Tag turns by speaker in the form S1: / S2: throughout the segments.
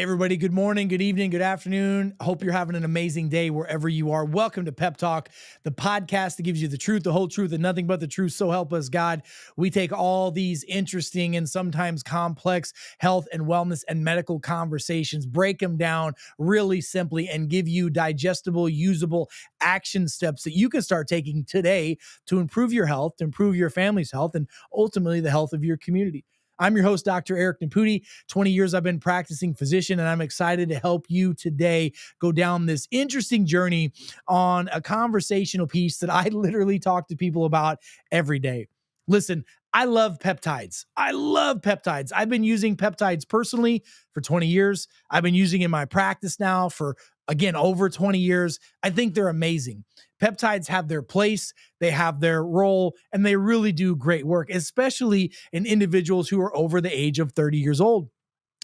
S1: Everybody, good morning, good evening, good afternoon. Hope you're having an amazing day wherever you are. Welcome to Pep Talk, the podcast that gives you the truth, the whole truth, and nothing but the truth. So help us, God. We take all these interesting and sometimes complex health and wellness and medical conversations, break them down really simply, and give you digestible, usable action steps that you can start taking today to improve your health, to improve your family's health, and ultimately the health of your community. I'm your host, Dr. Eric Naputi. 20 years I've been practicing physician, and I'm excited to help you today go down this interesting journey on a conversational piece that I literally talk to people about every day. Listen, I love peptides. I love peptides. I've been using peptides personally for 20 years. I've been using in my practice now for, again, over 20 years. I think they're amazing. Peptides have their place, they have their role, and they really do great work, especially in individuals who are over the age of 30 years old.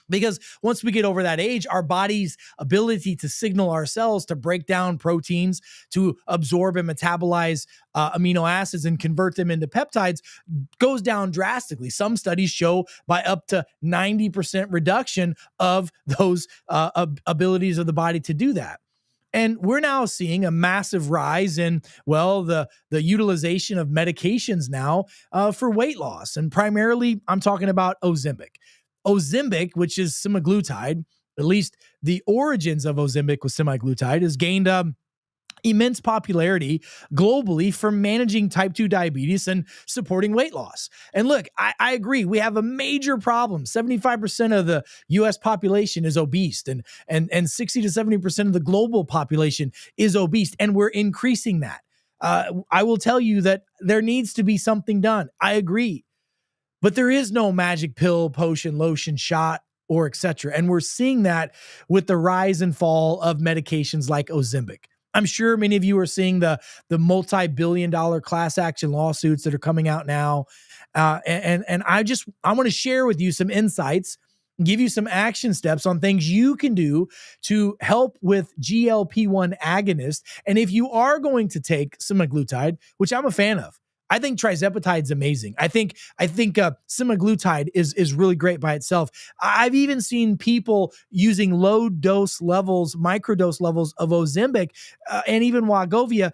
S1: Because once we get over that age, our body's ability to signal our cells to break down proteins, to absorb and metabolize amino acids and convert them into peptides goes down drastically. Some studies show by up to 90% reduction of those abilities of the body to do that. And we're now seeing a massive rise in, well, the utilization of medications now for weight loss. And primarily, I'm talking about Ozempic. Ozempic, which is semaglutide, at least the origins of Ozempic with semaglutide, has gained immense popularity globally for managing type 2 diabetes and supporting weight loss. And look, I agree. We have a major problem. 75% of the US population is obese, and 60 to 70% of the global population is obese, and we're increasing that. I will tell you that there needs to be something done. I agree. But there is no magic pill, potion, lotion, shot, or etc. And we're seeing that with the rise and fall of medications like Ozempic. I'm sure many of you are seeing the multi-billion-dollar class action lawsuits that are coming out now. And I want to share with you some insights, give you some action steps on things you can do to help with GLP-1 agonists. And if you are going to take semaglutide, which I'm a fan of, I think trizepatide is amazing. I think semaglutide is really great by itself. I've even seen people using low dose levels, microdose levels of Ozempic and even Wegovy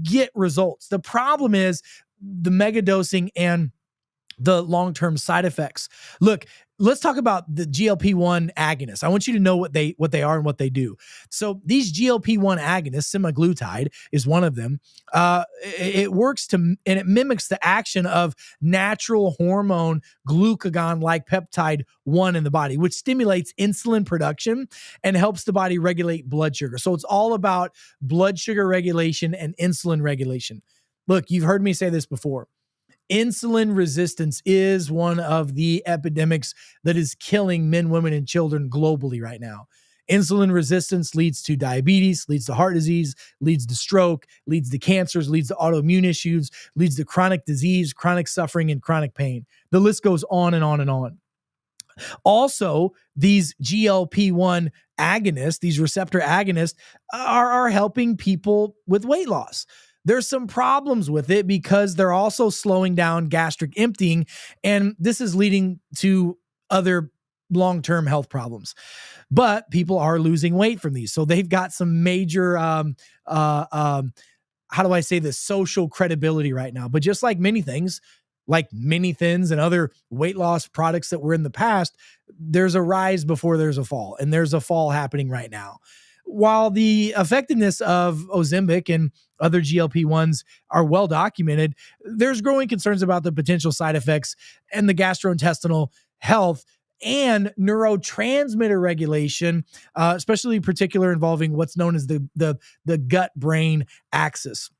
S1: get results. The problem is the mega dosing and the long-term side effects. Look, let's talk about the GLP-1 agonists. I want you to know what they are and what they do. So these GLP-1 agonists, semaglutide is one of them. It works and it mimics the action of natural hormone glucagon-like peptide 1 in the body, which stimulates insulin production and helps the body regulate blood sugar. So it's all about blood sugar regulation and insulin regulation. Look, you've heard me say this before. Insulin resistance is one of the epidemics that is killing men, women, and children globally right now. Insulin resistance leads to diabetes, leads to heart disease, leads to stroke, leads to cancers, leads to autoimmune issues, leads to chronic disease, chronic suffering, and chronic pain. The list goes on and on and on. Also, these GLP-1 agonists, these receptor agonists, are helping people with weight loss. There's some problems with it because they're also slowing down gastric emptying, and this is leading to other long-term health problems. But people are losing weight from these, so they've got some major, how do I say this, social credibility right now. But just like many things, like mini thins and other weight loss products that were in the past, there's a rise before there's a fall, and there's a fall happening right now. While the effectiveness of Ozempic and other GLP-1s are well documented, there's growing concerns about the potential side effects and the gastrointestinal health and neurotransmitter regulation, especially particular involving what's known as the gut-brain axis.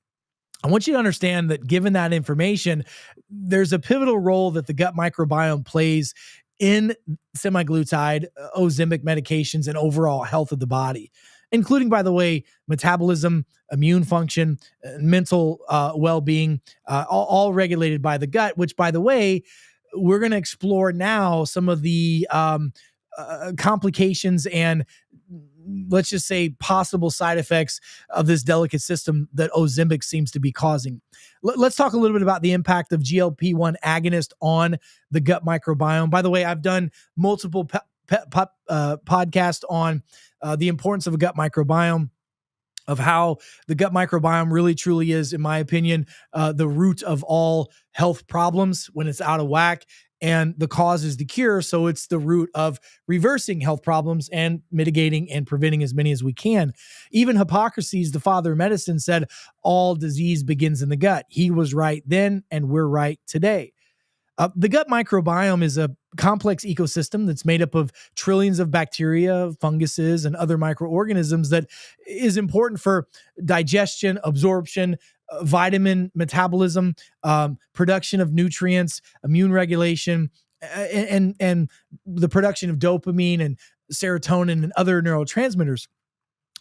S1: I want you to understand that given that information, there's a pivotal role that the gut microbiome plays in semaglutide, Ozempic medications, and overall health of the body, including, by the way, metabolism, immune function, mental well-being, all regulated by the gut, which, by the way, we're going to explore now some of the complications and, let's just say, possible side effects of this delicate system that Ozempic seems to be causing. Let's talk a little bit about the impact of GLP-1 agonist on the gut microbiome. By the way, I've done multiple podcast on the importance of a gut microbiome, of how the gut microbiome really truly is, in my opinion, the root of all health problems when it's out of whack, and the cause is the cure. So it's the root of reversing health problems and mitigating and preventing as many as we can. Even Hippocrates, the father of medicine, said all disease begins in the gut. He was right then, and we're right today. The gut microbiome is a complex ecosystem that's made up of trillions of bacteria, funguses, and other microorganisms that is important for digestion, absorption, vitamin metabolism, production of nutrients, immune regulation, and the production of dopamine and serotonin and other neurotransmitters.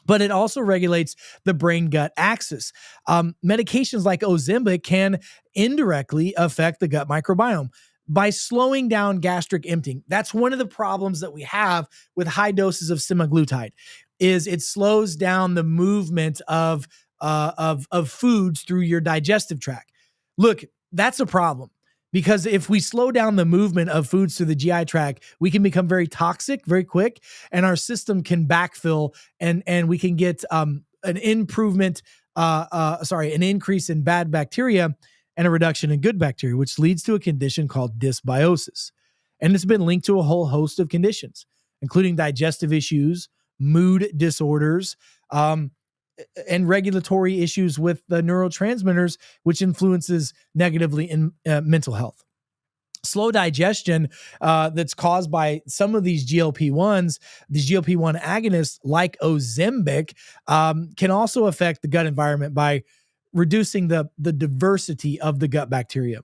S1: But it also regulates the brain-gut axis. Medications like Ozempic can indirectly affect the gut microbiome by slowing down gastric emptying. That's one of the problems that we have with high doses of semaglutide, is it slows down the movement of foods through your digestive tract. Look, that's a problem. Because if we slow down the movement of foods through the GI tract, we can become very toxic very quick, and our system can backfill, and we can get an increase in bad bacteria and a reduction in good bacteria, which leads to a condition called dysbiosis. And it's been linked to a whole host of conditions, including digestive issues, mood disorders, and regulatory issues with the neurotransmitters, which influences negatively in mental health. Slow digestion that's caused by some of these GLP-1s, these GLP-1 agonists like Ozempic, can also affect the gut environment by reducing the diversity of the gut bacteria.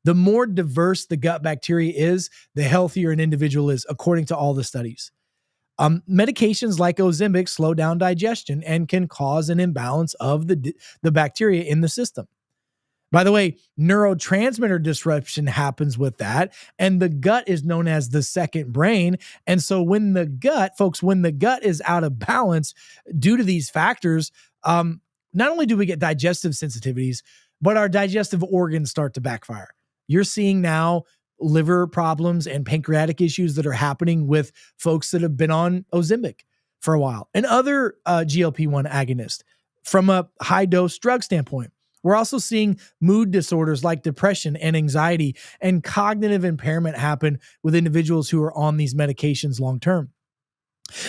S1: The more diverse the gut bacteria is, the healthier an individual is, according to all the studies. Medications like Ozempic slow down digestion and can cause an imbalance of the bacteria in the system. By the way, neurotransmitter disruption happens with that, and the gut is known as the second brain. And so when the gut is out of balance due to these factors, not only do we get digestive sensitivities, but our digestive organs start to backfire. You're seeing now liver problems and pancreatic issues that are happening with folks that have been on Ozempic for a while, and other GLP-1 agonists from a high dose drug standpoint. We're also seeing mood disorders like depression and anxiety and cognitive impairment happen with individuals who are on these medications long term.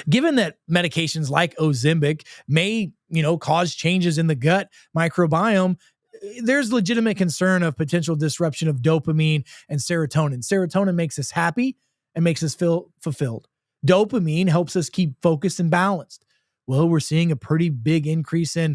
S1: Given that medications like Ozempic may, cause changes in the gut microbiome, there's legitimate concern of potential disruption of dopamine and serotonin. Serotonin makes us happy and makes us feel fulfilled. Dopamine helps us keep focused and balanced. Well, we're seeing a pretty big increase in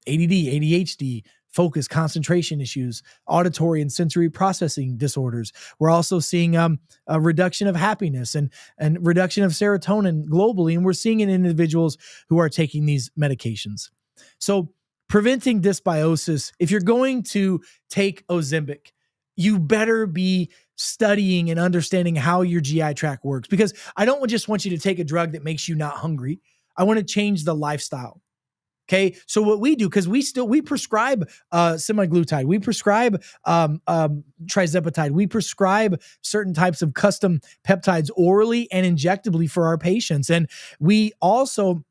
S1: ADD, ADHD, focus, concentration issues, auditory and sensory processing disorders. We're also seeing a reduction of happiness and reduction of serotonin globally, and we're seeing it in individuals who are taking these medications. So preventing dysbiosis, if you're going to take Ozempic, you better be studying and understanding how your GI tract works, because I don't just want you to take a drug that makes you not hungry. I want to change the lifestyle. Okay. So what we do, because we prescribe semaglutide, we prescribe trizepatide, we prescribe certain types of custom peptides orally and injectably for our patients. And we also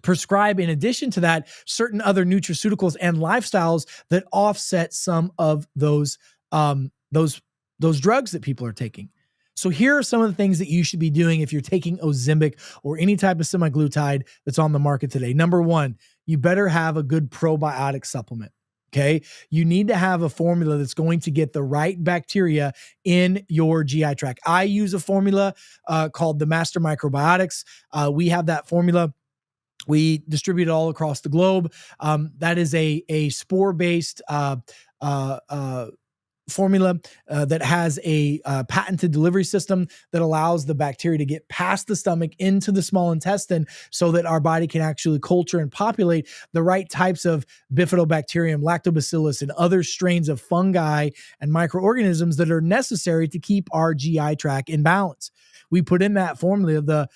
S1: prescribe, in addition to that, certain other nutraceuticals and lifestyles that offset some of those drugs that people are taking. So here are some of the things that you should be doing if you're taking Ozempic or any type of semaglutide that's on the market today. Number one, you better have a good probiotic supplement. Okay. You need to have a formula that's going to get the right bacteria in your GI tract. I use a formula called the Master Microbiotics. We have that formula. We distribute it all across the globe. That is a spore-based formula that has a patented delivery system that allows the bacteria to get past the stomach into the small intestine so that our body can actually culture and populate the right types of bifidobacterium, lactobacillus, and other strains of fungi and microorganisms that are necessary to keep our GI tract in balance. We put in that formula the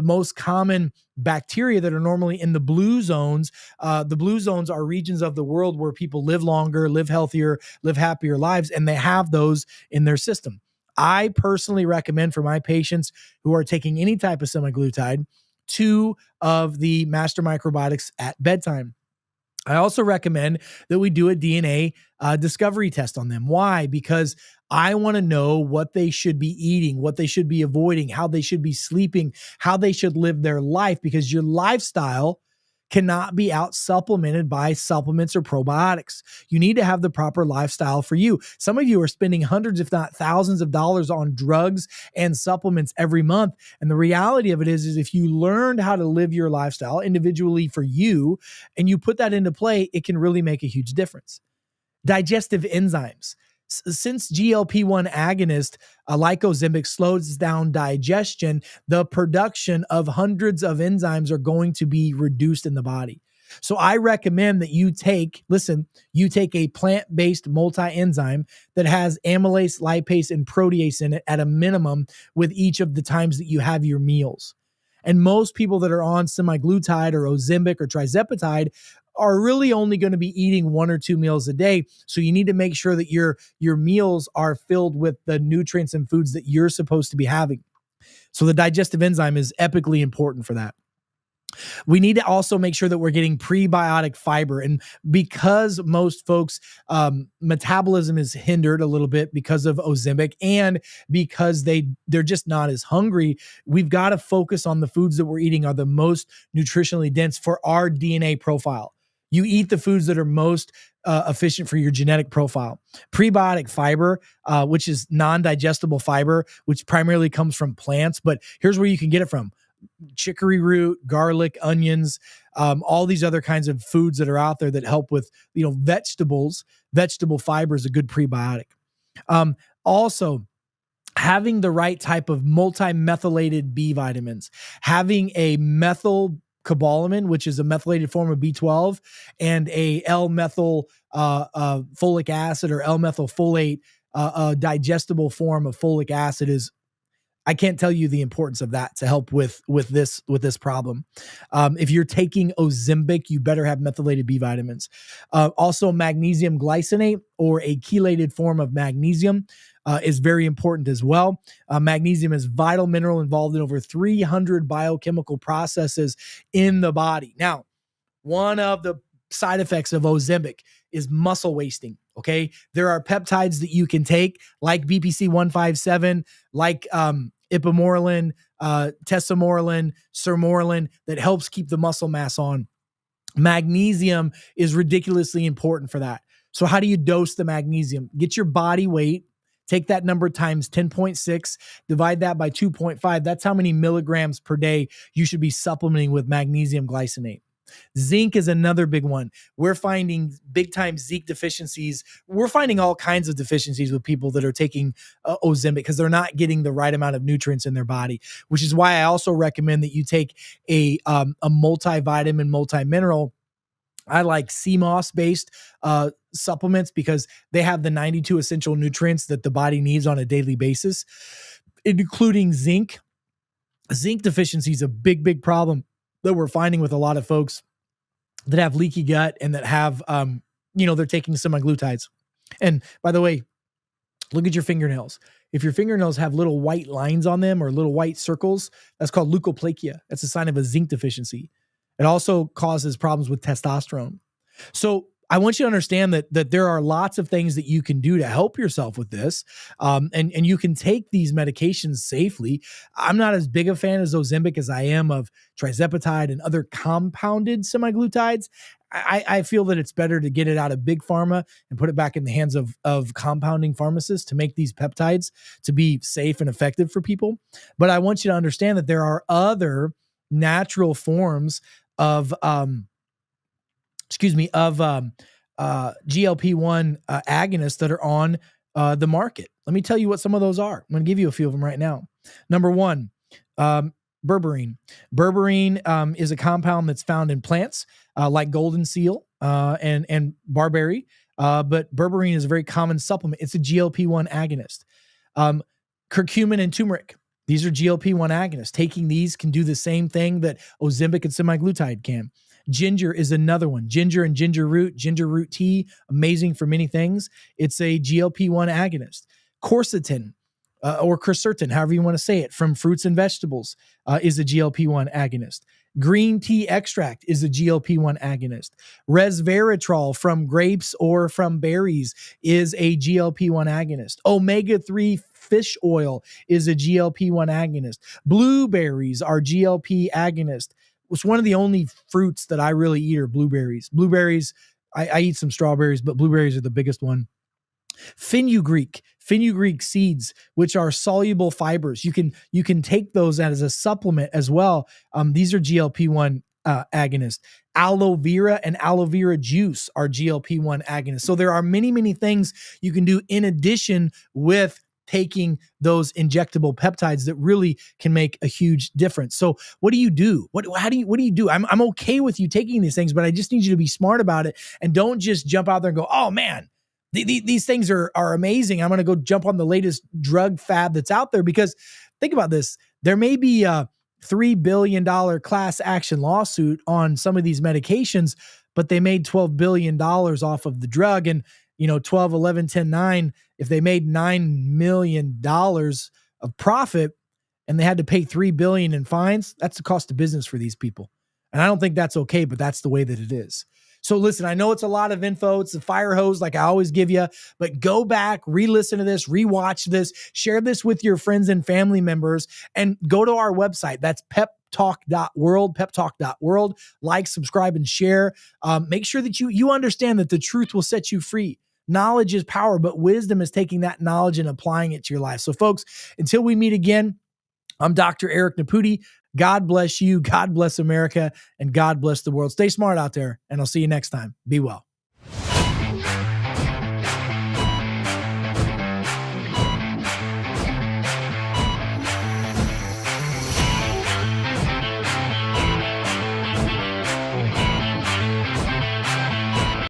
S1: most common bacteria that are normally in the blue zones. The blue zones are regions of the world where people live longer, live healthier, live happier lives, and they have those in their system. I personally recommend for my patients who are taking any type of semaglutide, 2 of the Master Microbiotics at bedtime. I also recommend that we do a DNA discovery test on them. Why? Because I want to know what they should be eating, what they should be avoiding, how they should be sleeping, how they should live their life, because your lifestyle cannot be out supplemented by supplements or probiotics. You need to have the proper lifestyle for you. Some of you are spending hundreds, if not thousands of dollars on drugs and supplements every month. And the reality of it is if you learned how to live your lifestyle individually for you and you put that into play, it can really make a huge difference. Digestive enzymes. Since GLP-1 agonist like Ozempic slows down digestion, the production of hundreds of enzymes are going to be reduced in the body. So I recommend that you take a plant-based multi-enzyme that has amylase, lipase, and protease in it at a minimum with each of the times that you have your meals. And most people that are on semaglutide or Ozempic or tirzepatide are really only going to be eating 1 or 2 meals a day. So you need to make sure that your meals are filled with the nutrients and foods that you're supposed to be having. So the digestive enzyme is epically important for that. We need to also make sure that we're getting prebiotic fiber. And because most folks' metabolism is hindered a little bit because of Ozempic and because they're just not as hungry, we've got to focus on the foods that we're eating are the most nutritionally dense for our DNA profile. You eat the foods that are most efficient for your genetic profile. Prebiotic fiber, which is non-digestible fiber, which primarily comes from plants, but here's where you can get it from. Chicory root, garlic, onions, all these other kinds of foods that are out there that help with, vegetables. Vegetable fiber is a good prebiotic. Also, having the right type of multi-methylated B vitamins, having a methylcobalamin, which is a methylated form of B12, and a L-methyl folic acid or L-methylfolate, a digestible form of folic acid is, I can't tell you the importance of that to help with this problem. If you're taking Ozempic, you better have methylated B vitamins. Also, magnesium glycinate or a chelated form of magnesium is very important as well. Magnesium is a vital mineral involved in over 300 biochemical processes in the body. Now, one of the side effects of Ozempic is muscle wasting. Okay. There are peptides that you can take like BPC 157, like ipamorelin, tesamorelin, sermorelin that helps keep the muscle mass on. Magnesium is ridiculously important for that. So how do you dose the magnesium? Get your body weight, take that number times 10.6, divide that by 2.5. That's how many milligrams per day you should be supplementing with magnesium glycinate. Zinc is another big one. We're finding big time zinc deficiencies. We're finding all kinds of deficiencies with people that are taking Ozempic because they're not getting the right amount of nutrients in their body, which is why I also recommend that you take a multivitamin, multi-mineral. I like CMOS based supplements because they have the 92 essential nutrients that the body needs on a daily basis, including zinc. Zinc deficiency is a big, big problem that we're finding with a lot of folks that have leaky gut and that have, they're taking semaglutides. And by the way, look at your fingernails. If your fingernails have little white lines on them or little white circles, that's called leukoplakia. That's a sign of a zinc deficiency. It also causes problems with testosterone. So I want you to understand that there are lots of things that you can do to help yourself with this. And you can take these medications safely. I'm not as big a fan as Ozempic as I am of tirzepatide and other compounded semaglutides. I feel that it's better to get it out of big pharma and put it back in the hands of compounding pharmacists to make these peptides to be safe and effective for people. But I want you to understand that there are other natural forms of GLP-1 agonists that are on the market. Let me tell you what some of those are. I'm going to give you a few of them right now. Number one, berberine. Berberine is a compound that's found in plants like golden seal and barberry, but berberine is a very common supplement. It's a GLP-1 agonist. Curcumin and turmeric. These are GLP-1 agonists. Taking these can do the same thing that Ozempic and semaglutide can. Ginger is another one. Ginger and ginger root tea, amazing for many things. It's a GLP-1 agonist. Quercetin. or quercetin, however you want to say it, from fruits and vegetables is a GLP-1 agonist. Green tea extract is a GLP-1 agonist. Resveratrol from grapes or from berries is a GLP-1 agonist. Omega-3 fish oil is a GLP-1 agonist. Blueberries are GLP agonist. It's one of the only fruits that I really eat are blueberries. Blueberries, I eat some strawberries, but blueberries are the biggest one. Fenugreek seeds, which are soluble fibers. You can take those as a supplement as well. These are GLP-1 agonists. Aloe vera and aloe vera juice are GLP-1 agonists. So there are many, many things you can do in addition with taking those injectable peptides that really can make a huge difference. So what do you do? What do you do? I'm okay with you taking these things, but I just need you to be smart about it and don't just jump out there and go, oh man, these things are amazing. I'm going to go jump on the latest drug fad that's out there, because think about this. There may be a $3 billion class action lawsuit on some of these medications, but they made $12 billion off of the drug. And, 12, 11, 10, 9, if they made $9 million of profit and they had to pay $3 billion in fines, that's the cost of business for these people. And I don't think that's okay, but that's the way that it is. So listen, I know it's a lot of info. It's a fire hose like I always give you, but go back, re-listen to this, rewatch this, share this with your friends and family members, and go to our website. That's peptalk.world, peptalk.world. Like, subscribe, and share. Make sure that you understand that the truth will set you free. Knowledge is power, but wisdom is taking that knowledge and applying it to your life. So folks, until we meet again, I'm Dr. Eric Naputi. God bless you. God bless America, and God bless the world. Stay smart out there, and I'll see you next time. Be well.